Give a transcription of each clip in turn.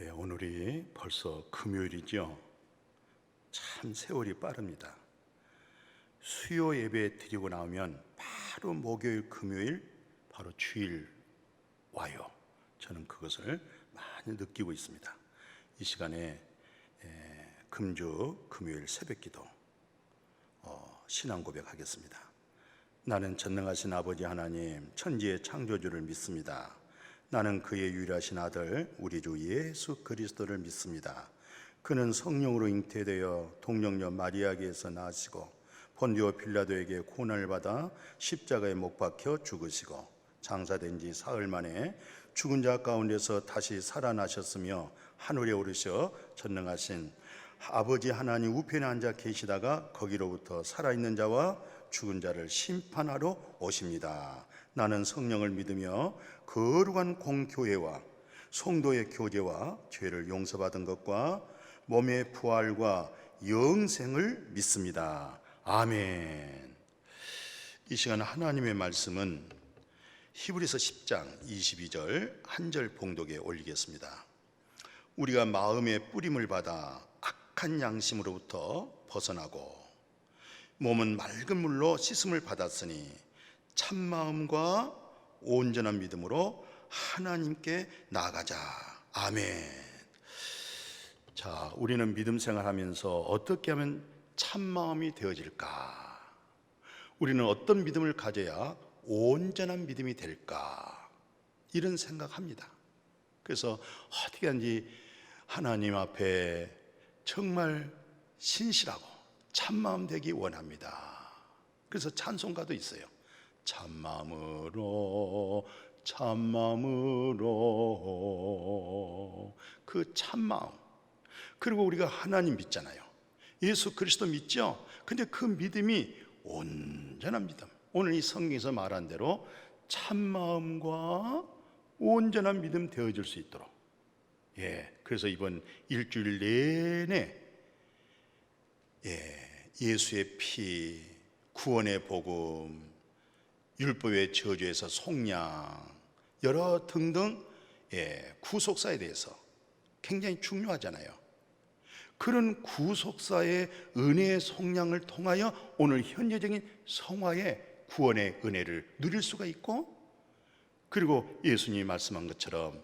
오늘이 벌써 금요일이죠. 참 세월이 빠릅니다. 수요 예배 드리고 나오면 바로 목요일, 금요일 바로 주일 와요. 저는 그것을 많이 느끼고 있습니다. 이 시간에 금주 금요일 새벽기도 신앙 고백하겠습니다. 나는 전능하신 아버지 하나님 천지의 창조주를 믿습니다. 나는 그의 유일하신 아들 우리 주 예수 그리스도를 믿습니다. 그는 성령으로 잉태되어 동정녀 마리아에게서 나시고 본디오 빌라도에게 고난을 받아 십자가에 못 박혀 죽으시고 장사된 지 사흘 만에 죽은 자 가운데서 다시 살아나셨으며 하늘에 오르셔 전능하신 아버지 하나님 우편에 앉아 계시다가 거기로부터 살아있는 자와 죽은 자를 심판하러 오십니다. 나는 성령을 믿으며 거룩한 공교회와 성도의 교제와 죄를 용서받은 것과 몸의 부활과 영생을 믿습니다. 아멘. 이 시간 하나님의 말씀은 히브리서 10장 22절 한 절 봉독에 올리겠습니다. 우리가 마음의 뿌림을 받아 악한 양심으로부터 벗어나고 몸은 맑은 물로 씻음을 받았으니 참마음과 온전한 믿음으로 하나님께 나아가자. 아멘. 자, 우리는 믿음 생활하면서 어떻게 하면 참마음이 되어질까? 우리는 어떤 믿음을 가져야 온전한 믿음이 될까? 이런 생각합니다. 그래서 어떻게 하는지 하나님 앞에 정말 신실하고 참마음 되기 원합니다. 그래서 찬송가도 있어요. 참마음으로 그 참마음. 그리고 우리가 하나님 믿잖아요. 예수 그리스도 믿죠. 근데 그 믿음이 온전한 믿음. 오늘 이 성경에서 말한 대로 참마음과 온전한 믿음 되어질 수 있도록. 그래서 이번 일주일 내내 예수의 피, 구원의 복음, 율법의 저주에서 속량, 여러 등등 구속사에 대해서 굉장히 중요하잖아요. 그런 구속사의 은혜의 속량을 통하여 오늘 현재적인 성화의 구원의 은혜를 누릴 수가 있고, 그리고 예수님이 말씀한 것처럼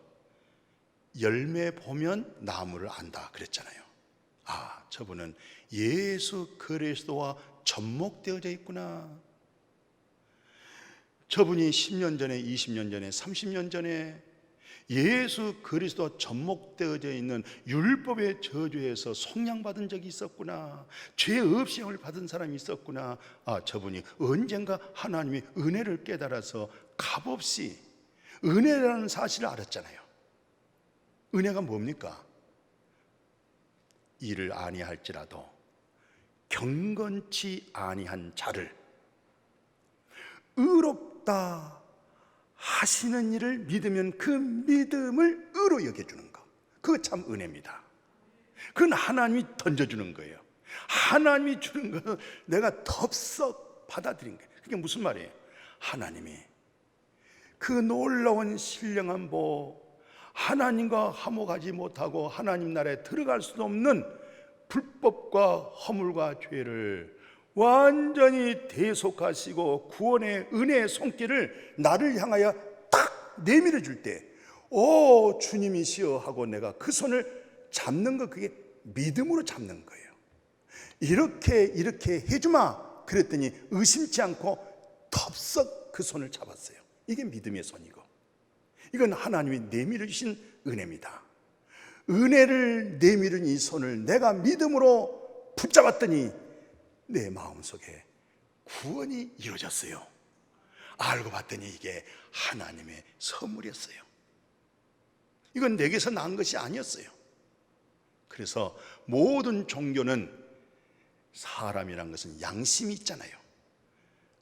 열매 보면 나무를 안다 그랬잖아요. 아, 저분은 예수 그리스도와 접목되어져 있구나. 저분이 10년 전에, 20년 전에, 30년 전에 예수 그리스도와 접목되어져 있는 율법의 저주에서 속량받은 적이 있었구나. 죄 없이 영을 받은 사람이 있었구나. 아, 저분이 언젠가 하나님의 은혜를 깨달아서 값없이 은혜라는 사실을 알았잖아요. 은혜가 뭡니까? 이를 아니할지라도 경건치 아니한 자를 의롭다 하시는 일을 믿으면 그 믿음을 의로 여겨주는 것, 그거 참 은혜입니다. 그건 하나님이 던져주는 거예요. 하나님이 주는 것은 내가 덥석 받아들인 거예요. 그게 무슨 말이에요? 하나님이 그 놀라운 신령한 복, 하나님과 화목하지 못하고 하나님 나라에 들어갈 수도 없는 불법과 허물과 죄를 완전히 대속하시고 구원의 은혜의 손길을 나를 향하여 딱 내밀어 줄 때, 오 주님이시여 하고 내가 그 손을 잡는 거, 그게 믿음으로 잡는 거예요. 이렇게 해주마 그랬더니 의심치 않고 덥석 그 손을 잡았어요. 이게 믿음의 손이고, 이건 하나님이 내밀어 주신 은혜입니다. 은혜를 내밀은 이 손을 내가 믿음으로 붙잡았더니 내 마음속에 구원이 이루어졌어요. 알고 봤더니 이게 하나님의 선물이었어요. 이건 내게서 난 것이 아니었어요. 그래서 모든 종교는 사람이란 것은 양심이 있잖아요.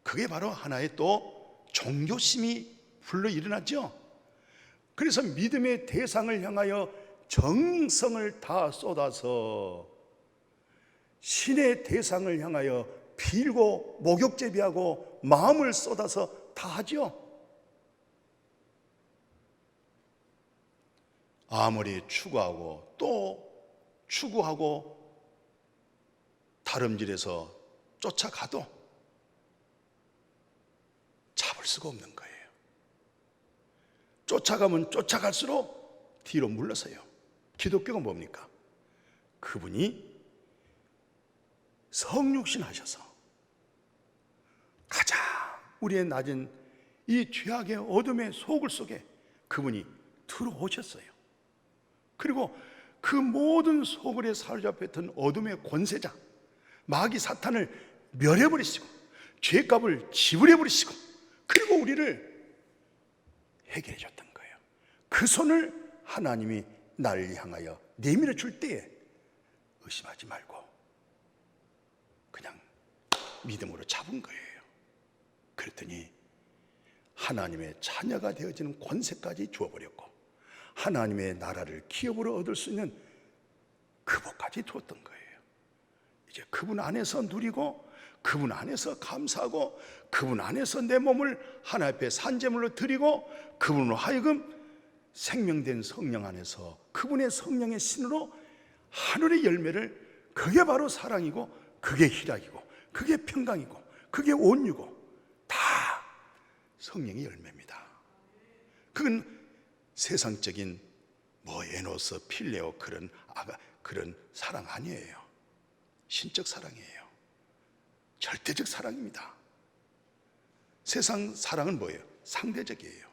그게 바로 하나의 또 종교심이 불러 일어나죠. 그래서 믿음의 대상을 향하여 정성을 다 쏟아서 신의 대상을 향하여 빌고 목욕제비하고 마음을 쏟아서 다 하죠. 아무리 추구하고 또 추구하고 다름질해서 쫓아가도 잡을 수가 없는 거예요. 쫓아가면 쫓아갈수록 뒤로 물러서요. 기독교가 뭡니까? 그분이 성육신 하셔서 가장 우리의 낮은 이 죄악의 어둠의 소굴 속에 그분이 들어오셨어요. 그리고 그 모든 소굴에 사로잡혔던 어둠의 권세자 마귀 사탄을 멸해버리시고 죄값을 지불해버리시고 그리고 우리를 해결해 줬던 거예요. 그 손을 하나님이 나를 향하여 내밀어 줄 때에 의심하지 말고 그냥 믿음으로 잡은 거예요. 그랬더니 하나님의 자녀가 되어지는 권세까지 주어버렸고 하나님의 나라를 기업으로 얻을 수 있는 그 복까지 두었던 거예요. 이제 그분 안에서 누리고 그분 안에서 감사하고 그분 안에서 내 몸을 하나님 앞에 산제물로 드리고 그분으로 하여금 생명된 성령 안에서 그분의 성령의 신으로 하늘의 열매를, 그게 바로 사랑이고 그게 희락이고 그게 평강이고 그게 온유고 다 성령의 열매입니다. 그건 세상적인 뭐 에노스, 필레오 그런 사랑 아니에요. 신적 사랑이에요. 절대적 사랑입니다. 세상 사랑은 뭐예요? 상대적이에요.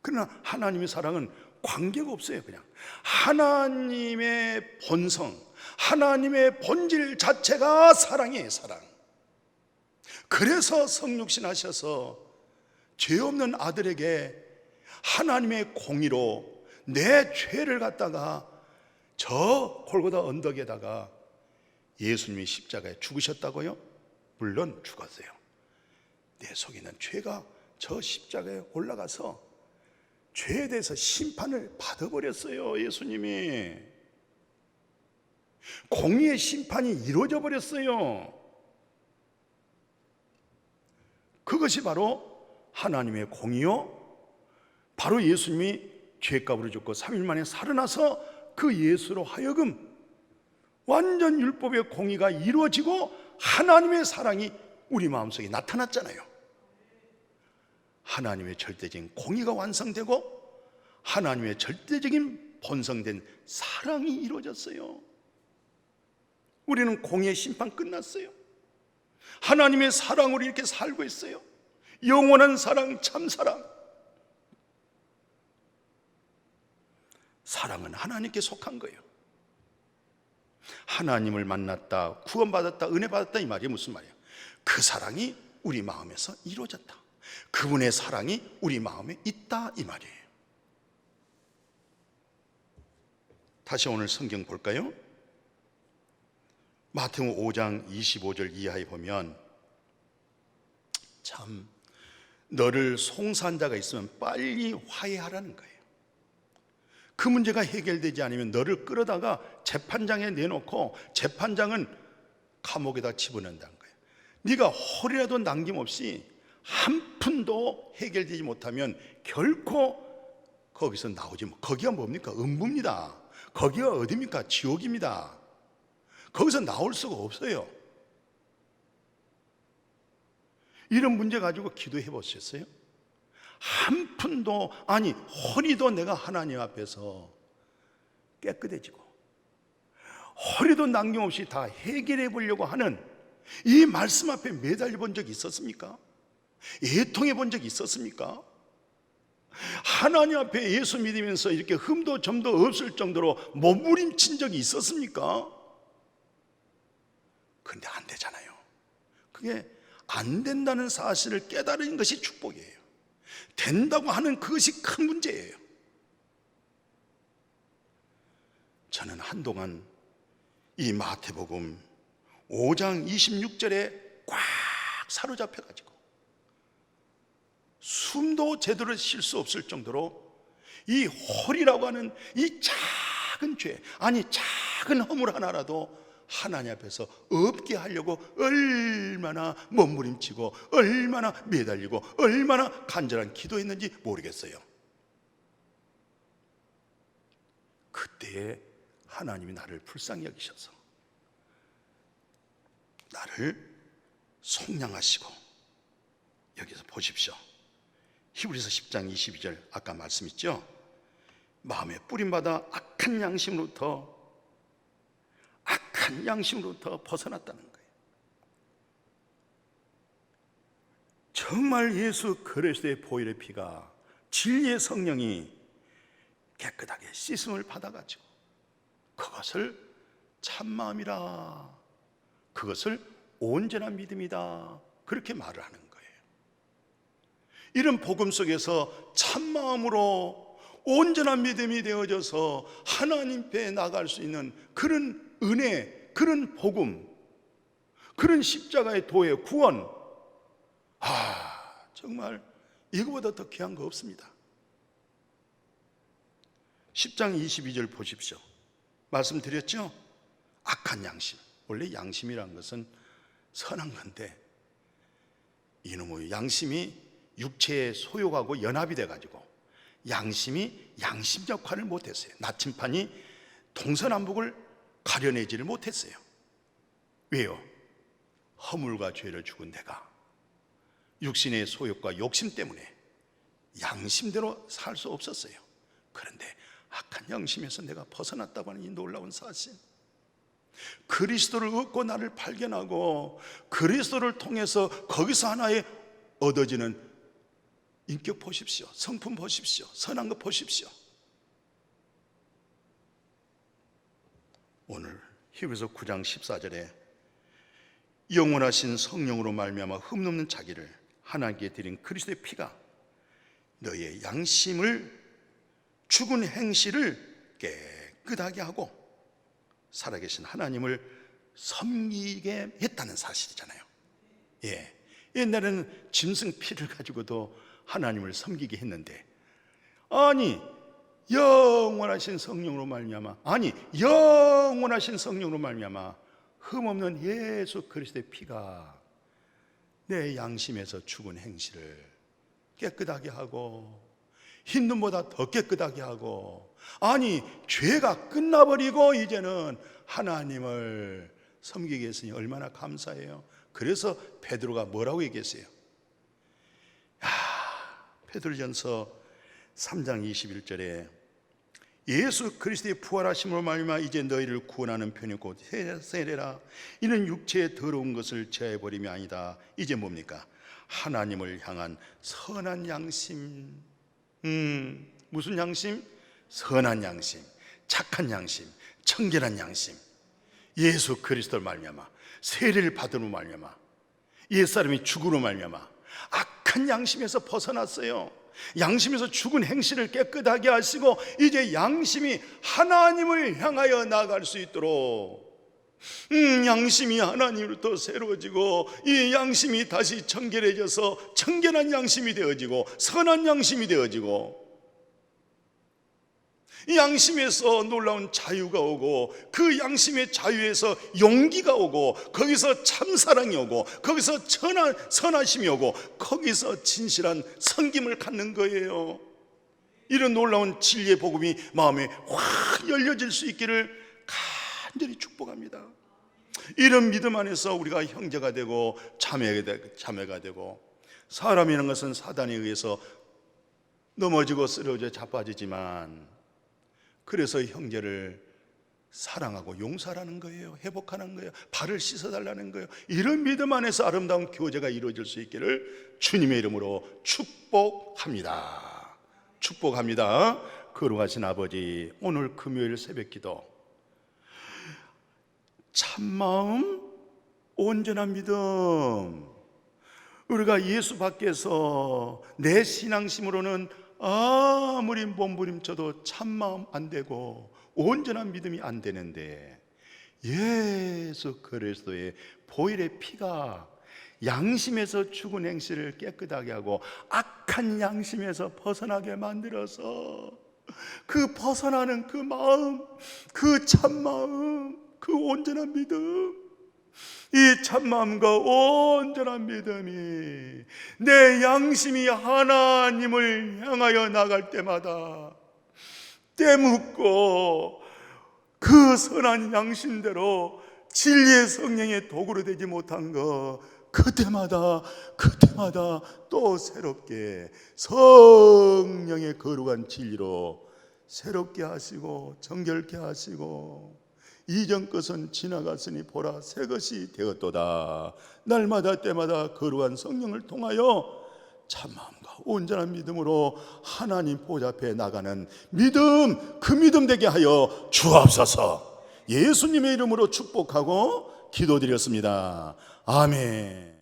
그러나 하나님의 사랑은 관계가 없어요. 그냥 하나님의 본성, 하나님의 본질 자체가 사랑이에요. 사랑. 그래서 성육신 하셔서 죄 없는 아들에게 하나님의 공의로 내 죄를 갖다가 저 골고다 언덕에다가 예수님이 십자가에 죽으셨다고요? 물론 죽었어요. 내 속에 있는 죄가 저 십자가에 올라가서 죄에 대해서 심판을 받아버렸어요. 예수님이 공의의 심판이 이루어져 버렸어요. 그것이 바로 하나님의 공의요, 바로 예수님이 죄값으로 죽고 3일 만에 살아나서 그 예수로 하여금 완전 율법의 공의가 이루어지고 하나님의 사랑이 우리 마음속에 나타났잖아요. 하나님의 절대적인 공의가 완성되고 하나님의 절대적인 본성된 사랑이 이루어졌어요. 우리는 공의의 심판 끝났어요. 하나님의 사랑으로 이렇게 살고 있어요. 영원한 사랑, 참사랑. 사랑은 하나님께 속한 거예요. 하나님을 만났다, 구원받았다, 은혜받았다, 이 말이 무슨 말이에요? 그 사랑이 우리 마음에서 이루어졌다. 그분의 사랑이 우리 마음에 있다, 이 말이에요. 다시 오늘 성경 볼까요? 마태복음 5장 25절 이하에 보면 참 너를 송사한 자가 있으면 빨리 화해하라는 거예요. 그 문제가 해결되지 않으면 너를 끌어다가 재판장에 내놓고 재판장은 감옥에다 집어넣는다는 거예요. 네가 홀이라도 남김없이 한 푼도 해결되지 못하면 결코 거기서 나오지 못. 거기가 뭡니까? 음부입니다. 거기가 어디입니까? 지옥입니다. 거기서 나올 수가 없어요. 이런 문제 가지고 기도해 보셨어요? 한 푼도, 아니 허리도 내가 하나님 앞에서 깨끗해지고 허리도 남김없이 다 해결해 보려고 하는 이 말씀 앞에 매달려 본 적이 있었습니까? 애통해 본 적이 있었습니까? 하나님 앞에 예수 믿으면서 이렇게 흠도 점도 없을 정도로 몸부림친 적이 있었습니까? 근데 안 되잖아요. 그게 안 된다는 사실을 깨달은 것이 축복이에요. 된다고 하는 그것이 큰 문제예요. 저는 한동안 이 마태복음 5장 26절에 꽉 사로잡혀가지고 숨도 제대로 쉴 수 없을 정도로 이 홀이라고 하는 이 작은 죄, 아니 작은 허물 하나라도 하나님 앞에서 없게 하려고 얼마나 몸부림치고 얼마나 매달리고 얼마나 간절한 기도했는지 모르겠어요. 그때에 하나님이 나를 불쌍히 여기셔서 나를 속량하시고, 여기서 보십시오. 히브리서 10장 22절 아까 말씀했죠. 마음에 뿌림받아 악한 양심으로부터 벗어났다는 거예요. 정말 예수 그리스도의 보혈의 피가, 진리의 성령이 깨끗하게 씻음을 받아가지고 그것을 참마음이라, 그것을 온전한 믿음이다, 그렇게 말을 하는 거예요. 이런 복음 속에서 참마음으로 온전한 믿음이 되어져서 하나님 앞에 나갈 수 있는 그런 은혜, 그런 복음, 그런 십자가의 도의 구원, 정말 이거보다 더 귀한 거 없습니다. 10장 22절 보십시오. 말씀드렸죠? 악한 양심. 원래 양심이란 것은 선한 건데, 이놈의 양심이 육체의 소욕하고 연합이 돼가지고 양심이 양심 역할을 못했어요. 나침판이 동서남북을 가려내지를 못했어요. 왜요? 허물과 죄를 죽은 내가 육신의 소욕과 욕심 때문에 양심대로 살 수 없었어요. 그런데 악한 양심에서 내가 벗어났다고 하는 이 놀라운 사실, 그리스도를 얻고 나를 발견하고 그리스도를 통해서 거기서 하나의 얻어지는 인격 보십시오. 성품 보십시오. 선한 것 보십시오. 오늘 히브리서 9장 14절에 영원하신 성령으로 말미암아 흠없는 자기를 하나님께 드린 그리스도의 피가 너의 양심을, 죽은 행실을 깨끗하게 하고 살아계신 하나님을 섬기게 했다는 사실이잖아요. 옛날에는 짐승 피를 가지고도 하나님을 섬기게 했는데, 영원하신 성령으로 말미암아 흠없는 예수 그리스도의 피가 내 양심에서 죽은 행실을 깨끗하게 하고, 흰 눈보다 더 깨끗하게 하고, 죄가 끝나버리고 이제는 하나님을 섬기게 했으니 얼마나 감사해요. 그래서 베드로가 뭐라고 얘기했어요? 베드로전서 3장 21절에 예수 그리스도의 부활하심으로 말미암아 이제 너희를 구원하는 편이 곧 세례라. 이는 육체의 더러운 것을 제하여버림이 아니다. 이제 뭡니까? 하나님을 향한 선한 양심. 무슨 양심? 선한 양심, 착한 양심, 청결한 양심. 예수 그리스도를 말미암아, 세례를 받음으로 말미암아, 옛사람이 죽음으로 말미암아 악한 양심에서 벗어났어요. 양심에서 죽은 행실을 깨끗하게 하시고 이제 양심이 하나님을 향하여 나아갈 수 있도록, 양심이 하나님으로부터 새로워지고 이 양심이 다시 청결해져서 청결한 양심이 되어지고 선한 양심이 되어지고, 이 양심에서 놀라운 자유가 오고 그 양심의 자유에서 용기가 오고 거기서 참사랑이 오고 거기서 선하심이 오고 거기서 진실한 섬김을 갖는 거예요. 이런 놀라운 진리의 복음이 마음에 확 열려질 수 있기를 간절히 축복합니다. 이런 믿음 안에서 우리가 형제가 되고 자매가 되고, 사람이라는 것은 사단에 의해서 넘어지고 쓰러져 자빠지지만, 그래서 형제를 사랑하고 용서하라는 거예요. 회복하는 거예요. 발을 씻어달라는 거예요. 이런 믿음 안에서 아름다운 교제가 이루어질 수 있기를 주님의 이름으로 축복합니다. 축복합니다. 거룩하신 아버지, 오늘 금요일 새벽기도 참마음, 온전한 믿음, 우리가 예수 밖에서 내 신앙심으로는 아무리 몸부림쳐도 참마음 안 되고 온전한 믿음이 안 되는데, 예수 그리스도의 보혈의 피가 양심에서 죽은 행실을 깨끗하게 하고 악한 양심에서 벗어나게 만들어서 그 벗어나는 그 마음, 그 참마음, 그 온전한 믿음, 이 참마음과 온전한 믿음이 내 양심이 하나님을 향하여 나갈 때마다 때묻고 그 선한 양심대로 진리의 성령의 도구로 되지 못한 것, 그때마다 또 새롭게 성령의 거룩한 진리로 새롭게 하시고 정결케 하시고, 이전 것은 지나갔으니 보라 새 것이 되었도다. 날마다 때마다 거룩한 성령을 통하여 참마음과 온전한 믿음으로 하나님 보좌 앞에 나가는 믿음, 그 믿음 되게 하여 주옵소서. 예수님의 이름으로 축복하고 기도드렸습니다. 아멘.